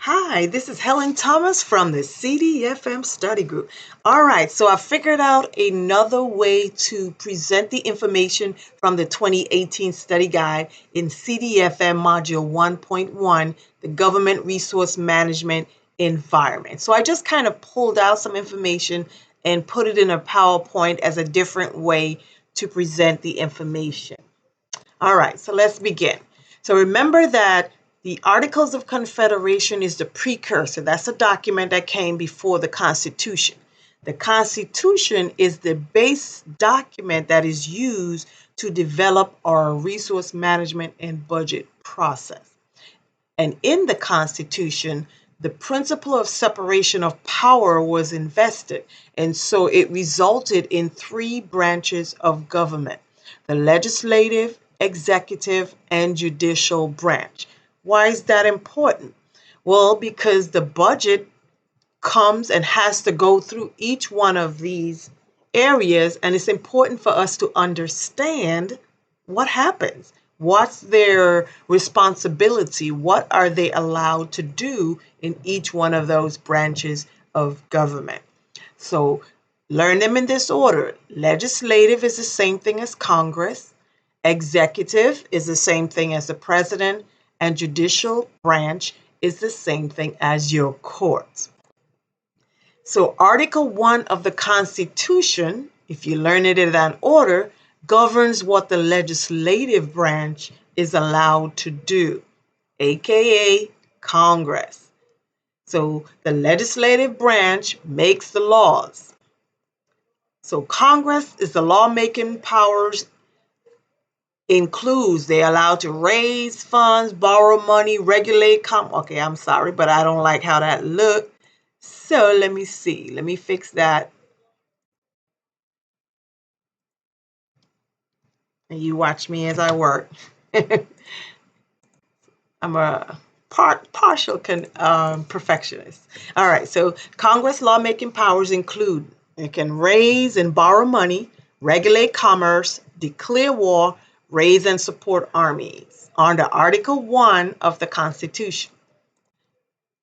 Hi, this is Helen Thomas from the CDFM study group. All right, so I figured out another way to present the information from the 2018 study guide in CDFM module 1.1, the government resource management environment. So I just kind of pulled out some information and put it in a PowerPoint as a different way to present the information. All right, so let's begin. So remember that the Articles of Confederation is the precursor. That's a document that came before the Constitution. The Constitution is the base document that is used to develop our resource management and budget process. And in the Constitution, the principle of separation of power was invested. And so it resulted in three branches of government: the legislative, executive, and judicial branch. Why is that important? Well, because the budget comes and has to go through each one of these areas, and it's important for us to understand what happens. What's their responsibility? What are they allowed to do in each one of those branches of government? So learn them in this order. Legislative is the same thing as Congress. Executive is the same thing as the president, and judicial branch is the same thing as your courts. So Article 1 of the Constitution, if you learn it in that order, governs what the legislative branch is allowed to do, aka Congress. So the legislative branch makes the laws. So Congress is the lawmaking powers includes they're allowed to raise funds, borrow money, regulate okay, I'm sorry, but I don't like how that looked. So let me see. Let me fix that. And you watch me as I work. I'm a partial perfectionist. All right, so Congress lawmaking powers include it can raise and borrow money, regulate commerce, declare war, raise and support armies under Article 1 of the Constitution.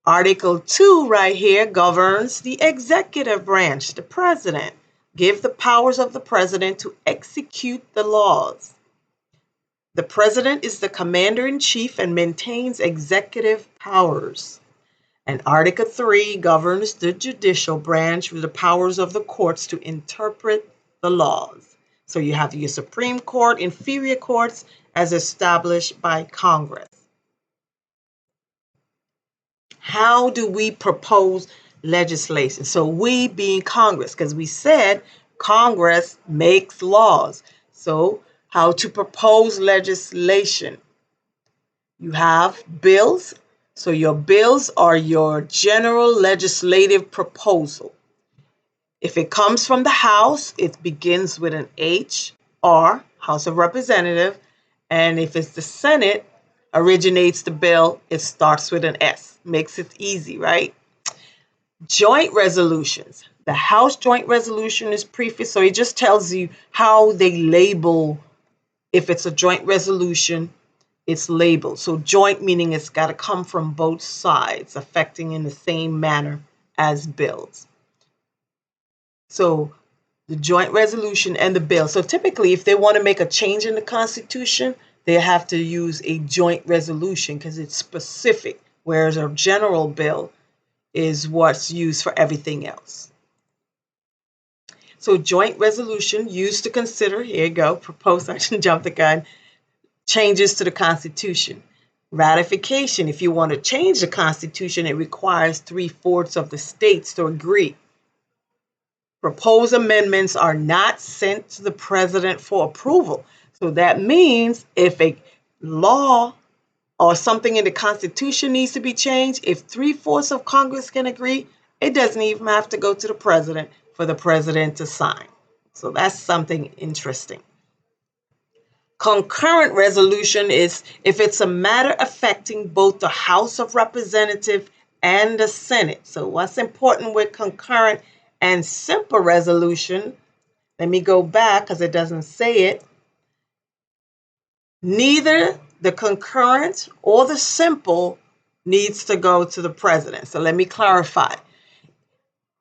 Article 2 right here governs the executive branch, the president. Give the powers of the president to execute the laws. The president is the commander-in-chief and maintains executive powers. And Article 3 governs the judicial branch with the powers of the courts to interpret the laws. So you have your Supreme Court, inferior courts as established by Congress. How do we propose legislation? So we being Congress, because we said Congress makes laws. So how to propose legislation? You have bills. So your bills are your general legislative proposal. If it comes from the House, it begins with an H, or House of Representatives. And if it's the Senate, originates the bill, it starts with an S. Makes it easy, right? Joint resolutions. The House joint resolution is prefixed, so it just tells you how they label. If it's a joint resolution, it's labeled. So joint meaning it's got to come from both sides, affecting in the same manner as bills. So the joint resolution and the bill. So typically, if they want to make a change in the Constitution, they have to use a joint resolution because it's specific, whereas a general bill is what's used for everything else. So joint resolution used to consider, here you go, proposed, I shouldn't jump the gun, changes to the Constitution. Ratification, if you want to change the Constitution, it requires 3/4 of the states to agree. Proposed amendments are not sent to the president for approval. So that means if a law or something in the Constitution needs to be changed, if 3/4 of Congress can agree, it doesn't even have to go to the president for the president to sign. So that's something interesting. Concurrent resolution is if it's a matter affecting both the House of Representatives and the Senate. So what's important with concurrent and simple resolution? Let me go back because it doesn't say it. Neither the concurrent or the simple needs to go to the president. So let me clarify.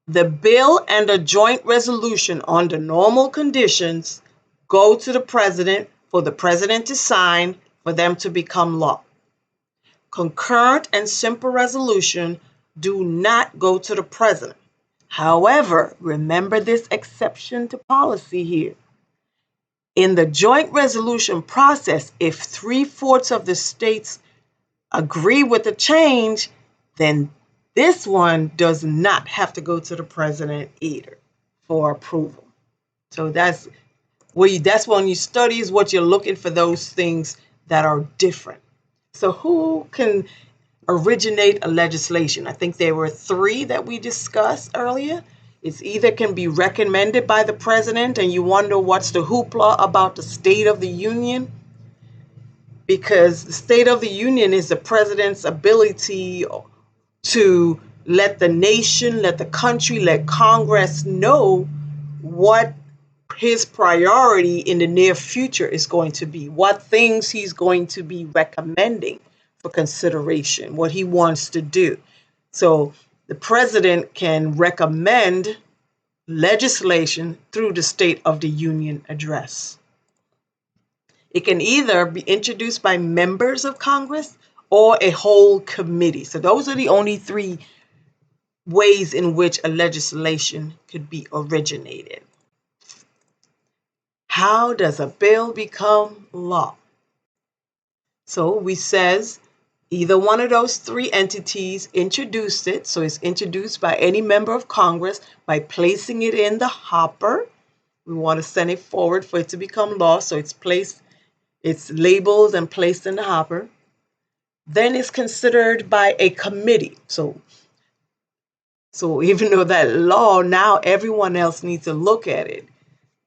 The bill and a joint resolution under normal conditions go to the president for the president to sign for them to become law. Concurrent and simple resolution do not go to the president. However, remember this exception to policy here. In the joint resolution process, if 3/4 of the states agree with the change, then this one does not have to go to the president either for approval. So that's when you study is what you're looking for, those things that are different. So who can originate a legislation? I think there were 3 that we discussed earlier. It's either can be recommended by the president, and you wonder what's the hoopla about the State of the Union, because the State of the Union is the president's ability to let the nation, let the country, let Congress know what his priority in the near future is going to be, what things he's going to be recommending for consideration, what he wants to do. So the president can recommend legislation through the State of the Union address. It can either be introduced by members of Congress or a whole committee. So those are the only 3 ways in which a legislation could be originated. How does a bill become law? So we says either one of those 3 entities introduced it. So it's introduced by any member of Congress by placing it in the hopper. We want to send it forward for it to become law. So it's labeled and placed in the hopper. Then it's considered by a committee. So even though that law, now everyone else needs to look at it.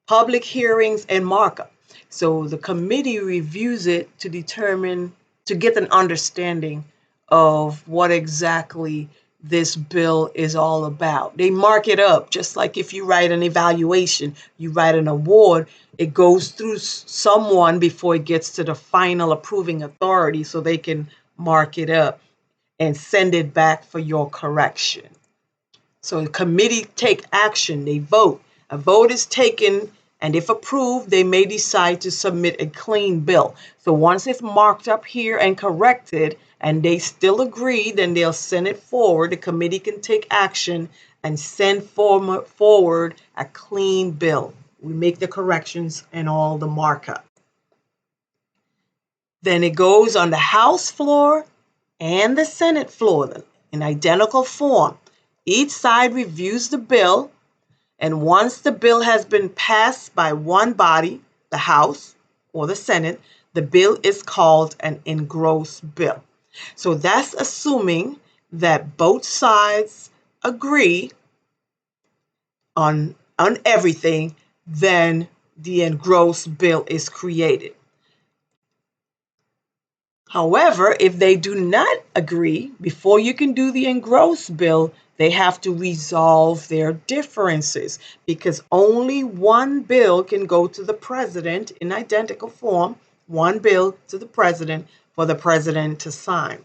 Public hearings and markup. So the committee reviews it to get an understanding of what exactly this bill is all about. They mark it up, just like if you write an evaluation, you write an award, it goes through someone before it gets to the final approving authority so they can mark it up and send it back for your correction. So the committee take action, they vote. A vote is taken, and if approved, they may decide to submit a clean bill. So once it's marked up here and corrected, and they still agree, then they'll send it forward. The committee can take action and send forward a clean bill. We make the corrections and all the markup. Then it goes on the House floor and the Senate floor in identical form. Each side reviews the bill, and once the bill has been passed by one body, the House or the Senate, the bill is called an engrossed bill. So that's assuming that both sides agree on everything, then the engrossed bill is created. However, if they do not agree, before you can do the engrossed bill, they have to resolve their differences, because only one bill can go to the president in identical form, one bill to the president for the president to sign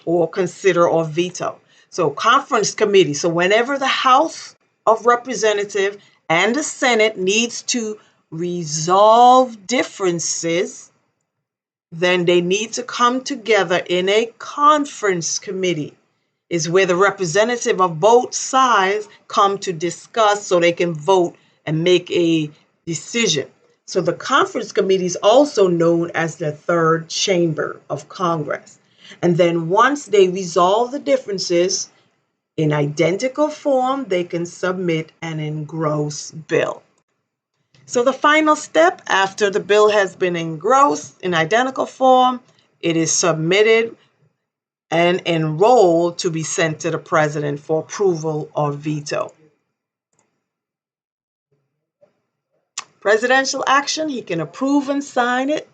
or consider or veto. So conference committee. So whenever the House of Representatives and the Senate needs to resolve differences, then they need to come together in a conference committee. Is where the representative of both sides come to discuss so they can vote and make a decision. So the conference committee is also known as the third chamber of Congress. And then once they resolve the differences in identical form, they can submit an engrossed bill. So the final step after the bill has been engrossed in identical form, it is submitted and enrolled to be sent to the president for approval or veto. Presidential action, he can approve and sign it.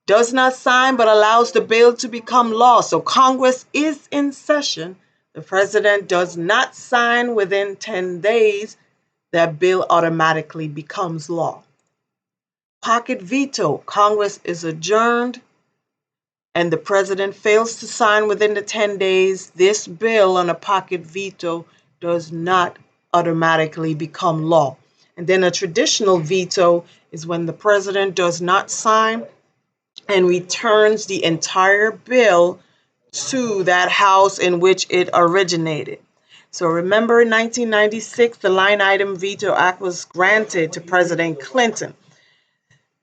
Does not sign but allows the bill to become law. So Congress is in session. The president does not sign within 10 days. That bill automatically becomes law. Pocket veto. Congress is adjourned and the president fails to sign within the 10 days, this bill on a pocket veto does not automatically become law. And then a traditional veto is when the president does not sign and returns the entire bill to that house in which it originated. So remember in 1996, the Line Item Veto Act was granted to President Clinton.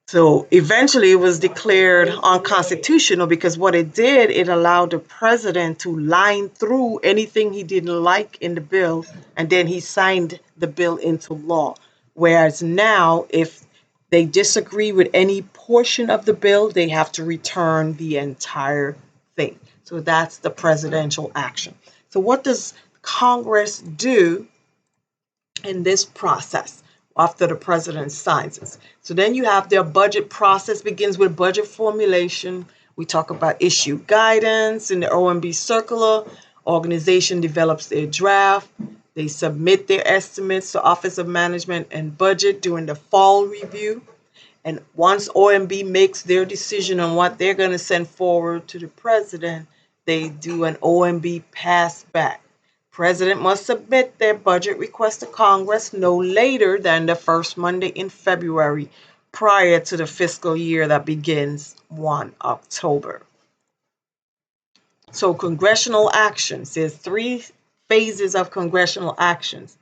So eventually it was declared unconstitutional because what it did, it allowed the president to line through anything he didn't like in the bill, and then he signed the bill into law. Whereas now, if they disagree with any portion of the bill, they have to return the entire thing. So that's the presidential action. So what does Congress do in this process after the president signs it? So then you have their budget process begins with budget formulation. We talk about issue guidance in the OMB circular. Organization develops their draft. They submit their estimates to Office of Management and Budget during the fall review. And once OMB makes their decision on what they're going to send forward to the president, they do an OMB pass back. President must submit their budget request to Congress no later than the first Monday in February prior to the fiscal year that begins 1 October. So congressional actions, there's 3 phases of congressional actions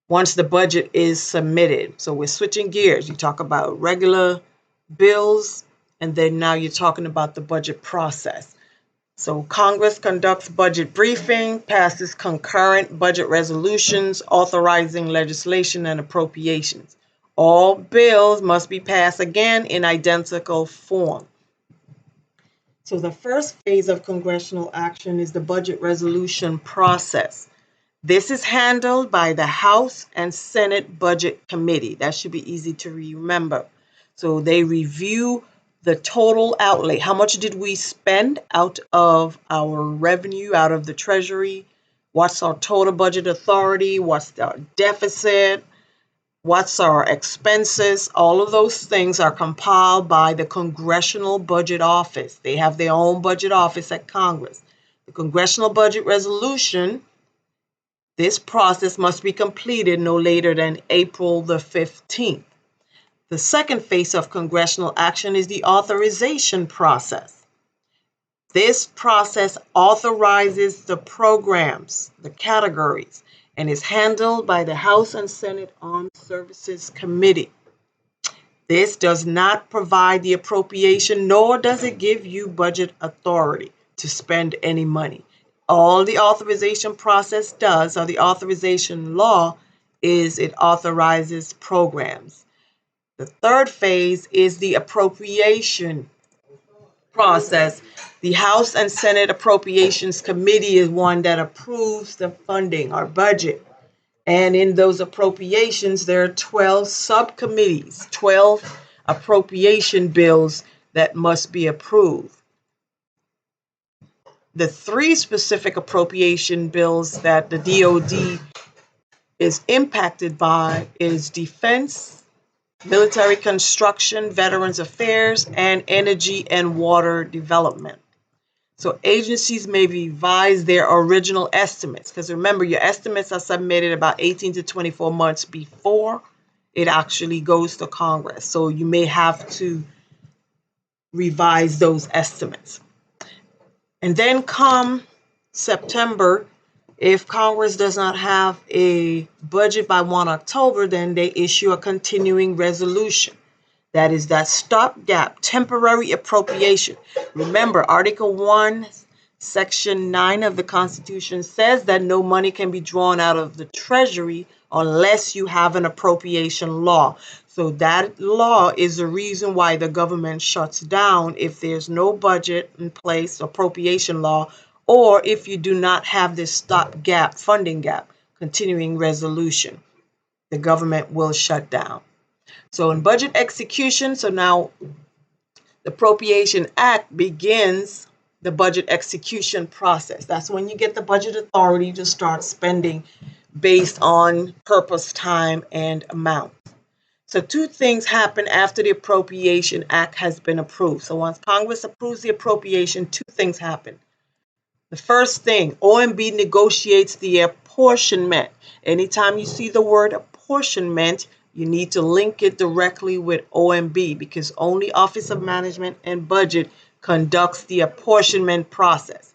once the budget is submitted. So we're switching gears. You talk about regular bills, and then now you're talking about the budget process. So Congress conducts budget briefing, passes concurrent budget resolutions authorizing legislation and appropriations. All bills must be passed again in identical form. So the first phase of congressional action is the budget resolution process. This is handled by the House and Senate Budget Committee. That should be easy to remember. So they review the total outlay. How much did we spend out of our revenue, out of the Treasury? What's our total budget authority? What's our deficit? What's our expenses? All of those things are compiled by the Congressional Budget Office. They have their own budget office at Congress. The Congressional Budget Resolution, this process must be completed no later than April the 15th. The second phase of congressional action is the authorization process. This process authorizes the programs, the categories, and is handled by the House and Senate Armed Services Committee. This does not provide the appropriation, nor does it give you budget authority to spend any money. All the authorization process does, or the authorization law, is it authorizes programs. The third phase is the appropriation process. The House and Senate Appropriations Committee is one that approves the funding or budget. And in those appropriations, there are 12 subcommittees, 12 appropriation bills that must be approved. The 3 specific appropriation bills that the DoD is impacted by is defense, military construction, veterans affairs, and energy and water development. So agencies may revise their original estimates, because remember, your estimates are submitted about 18 to 24 months before it actually goes to Congress. So you may have to revise those estimates. And then come September, if Congress does not have a budget by 1 October, then they issue a continuing resolution. That is that stopgap temporary appropriation. Remember, Article 1, Section 9 of the Constitution says that no money can be drawn out of the Treasury unless you have an appropriation law. So that law is the reason why the government shuts down if there's no budget in place, appropriation law, or if you do not have this stopgap, funding gap, continuing resolution, the government will shut down. So in budget execution, so now the Appropriation Act begins the budget execution process. That's when you get the budget authority to start spending based on purpose, time, and amount. So two things happen after the Appropriation Act has been approved. So once Congress approves the appropriation, two things happen. The first thing, OMB negotiates the apportionment. Anytime you see the word apportionment, you need to link it directly with OMB because only Office of Management and Budget conducts the apportionment process.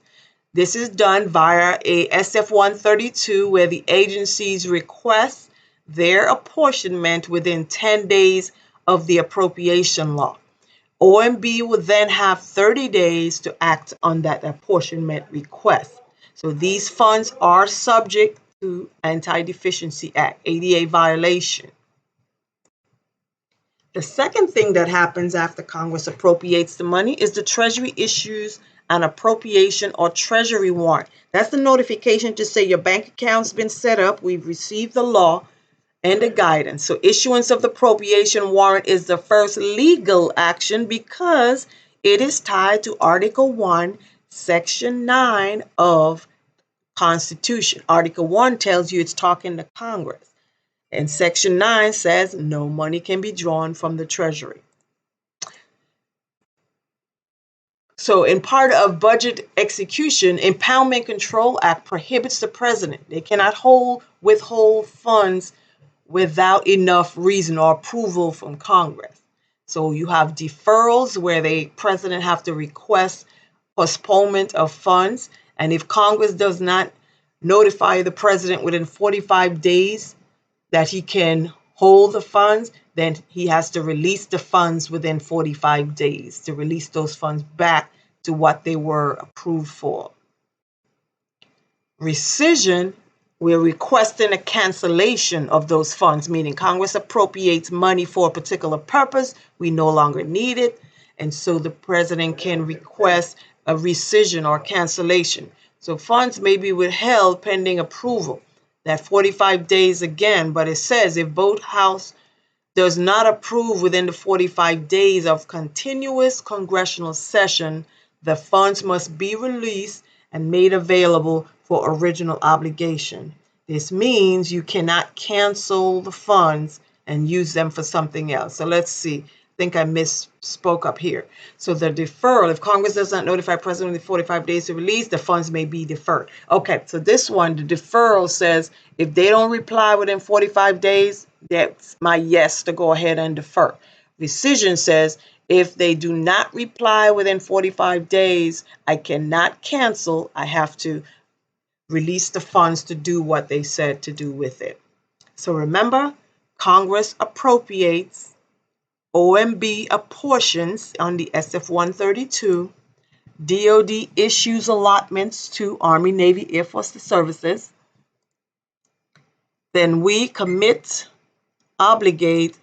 This is done via a SF-132 where the agencies request their apportionment within 10 days of the appropriation law. OMB will then have 30 days to act on that apportionment request. So these funds are subject to Anti-Deficiency Act, ADA violation. The second thing that happens after Congress appropriates the money is the Treasury issues an appropriation or Treasury warrant. That's the notification to say your bank account's been set up, we've received the law and the guidance. So issuance of the appropriation warrant is the first legal action because it is tied to Article 1, Section 9 of Constitution. Article 1 tells you it's talking to Congress. And Section 9 says no money can be drawn from the Treasury. So in part of budget execution, Impoundment Control Act prohibits the president. They cannot withhold funds without enough reason or approval from Congress. So you have deferrals where the president have to request postponement of funds. And if Congress does not notify the president within 45 days that he can hold the funds, then he has to release the funds within 45 days to release those funds back to what they were approved for. Rescission, we're requesting a cancellation of those funds, meaning Congress appropriates money for a particular purpose, we no longer need it, and so the president can request a rescission or cancellation. So funds may be withheld pending approval. That 45 days again, but it says if both House does not approve within the 45 days of continuous congressional session, the funds must be released and made available for original obligation. This means you cannot cancel the funds and use them for something else. So let's see. I think I misspoke up here. So the deferral, if Congress does not notify President within 45 days to release, the funds may be deferred. Okay, so this one, the deferral says if they don't reply within 45 days, that's my yes to go ahead and defer. Rescission says if they do not reply within 45 days, I cannot cancel. I have to release the funds to do what they said to do with it. So remember, Congress appropriates, OMB apportions on the SF-132, DOD issues allotments to Army, Navy, Air Force services. Then we commit, obligate,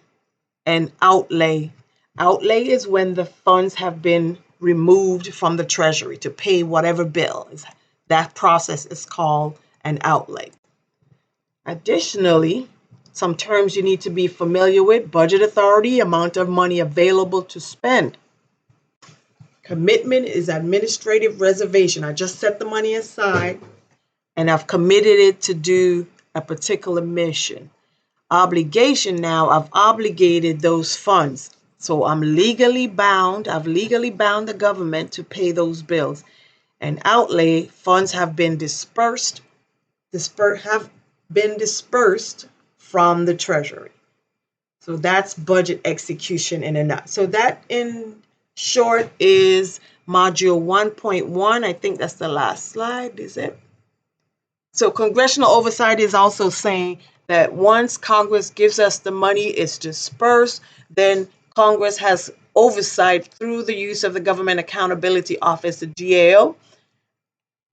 and outlay. Outlay is when the funds have been removed from the Treasury to pay whatever bill. That process is called an outlay. Additionally, some terms you need to be familiar with: budget authority, amount of money available to spend. Commitment is administrative reservation. I just set the money aside and I've committed it to do a particular mission. Obligation, now I've obligated those funds. So I'm legally bound. I've legally bound the government to pay those bills. And outlay, funds have been dispersed from the Treasury. So that's budget execution in a nutshell. So that in short is module 1.1. I think that's the last slide, is it? So congressional oversight is also saying that once Congress gives us the money, it's dispersed, then Congress has oversight through the use of the Government Accountability Office, the GAO.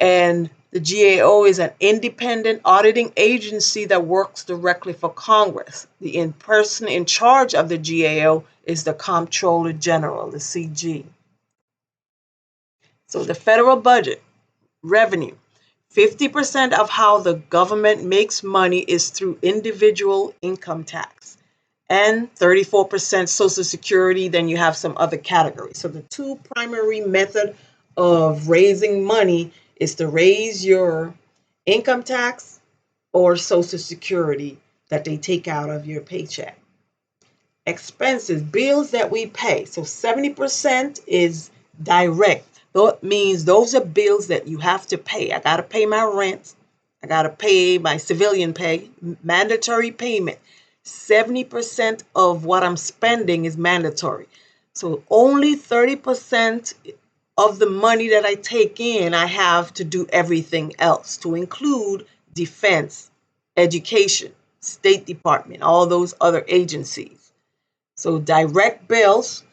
And the GAO is an independent auditing agency that works directly for Congress. The person in charge of the GAO is the Comptroller General, the CG. So the federal budget, revenue, 50% of how the government makes money is through individual income tax, and 34% Social Security. Then you have some other categories. So the two primary methods of raising money is to raise your income tax or Social Security that they take out of your paycheck. Expenses, bills that we pay. So 70% is direct. That means those are bills that you have to pay. I got to pay my rent. I got to pay my civilian pay, mandatory payment. 70% of what I'm spending is mandatory. So only 30% of the money that I take in, I have to do everything else, to include defense, education, State Department, all those other agencies. So direct bills,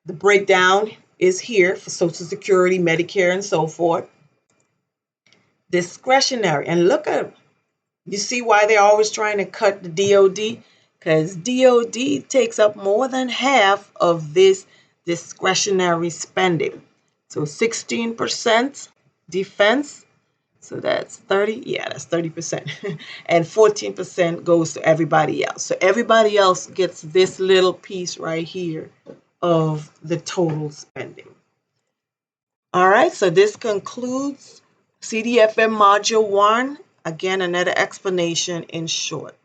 the breakdown is here for Social Security, Medicare, and so forth. Discretionary, and look at them. You see why they're always trying to cut the DOD? Because DOD takes up more than half of this discretionary spending. So 16% defense, so that's 30, yeah, that's 30%. And 14% goes to everybody else. So everybody else gets this little piece right here of the total spending. All right, so this concludes CDFM Module 1. Again, another explanation in short.